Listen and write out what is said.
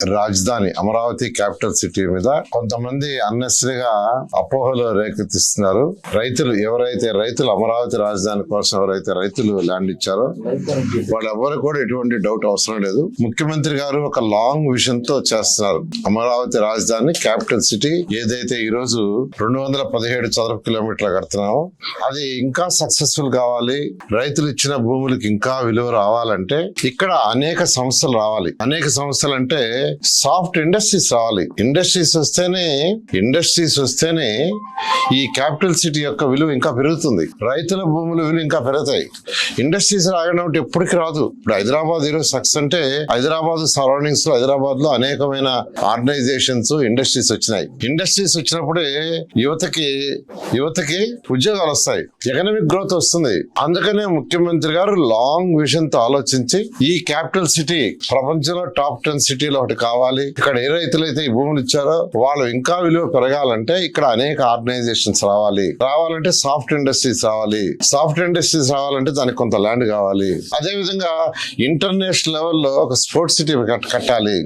రాజధాని Amaravati capital city మీద కొంతమంది అన్నెసరిగా అపోహలు రేకెత్తిస్తున్నారు. రైతులు అమరావతి రాజధాని కోసం ఎవరైతే రైతులు ల్యాండ్ ఇచ్చారో వాళ్ళెవరు కూడా ఎటువంటి డౌట్ అవసరం లేదు. ముఖ్యమంత్రి గారు ఒక లాంగ్ విజన్ తో చేస్తున్నారు. అమరావతి రాజధాని క్యాపిటల్ సిటీ ఏదైతే ఈ రోజు 217 చదరపు కిలోమీటర్లు కడుతున్నామో అది ఇంకా సక్సెస్ఫుల్ కావాలి, రైతులు ఇచ్చిన భూములకు ఇంకా విలువ రావాలంటే ఇక్కడ అనేక సంస్థలు రావాలి. అనేక సంస్థలు అంటే సాఫ్ట్ ఇండస్ట్రీస్ రావాలి. ఇండస్ట్రీస్ వస్తేనే ఈ క్యాపిటల్ సిటీ యొక్క విలువ ఇంకా పెరుగుతుంది, రైతుల భూముల విలువ ఇంకా పెరుగుతాయి. ఇండస్ట్రీస్ రాగడం ఎప్పటికి రాదు. ఇప్పుడు హైదరాబాద్ ఈరోజు సక్సెస్ అంటే హైదరాబాద్ సరౌండింగ్స్ లో హైదరాబాద్ లో అనేకమైన ఆర్గనైజేషన్స్ ఇండస్ట్రీస్ వచ్చినాయి. ఇండస్ట్రీస్ వచ్చినప్పుడే యువతకి ఉద్యోగాలు వస్తాయి, ఎకనామిక్ గ్రోత్ వస్తుంది. అందుకనే ముఖ్యమంత్రి గారు లాంగ్ విజన్ తో ఆలోచించి ఈ క్యాపిటల్ సిటీ ప్రపంచంలో టాప్ 10 సిటీలో ఒకటి కావాలి. ఇక్కడ ఏ రైతులైతే ఈ భూములు ఇచ్చారో వాళ్ళు ఇంకా విలువ పెరగాలంటే ఇక్కడ అనేక ఆర్గనైజేషన్స్ రావాలంటే సాఫ్ట్ ఇండస్ట్రీస్ రావాలంటే దానికి కొంత ల్యాండ్ కావాలి. అదే విధంగా ఇంటర్నేషనల్ లెవెల్లో ఒక స్పోర్ట్స్ సిటీ కట్టాలి.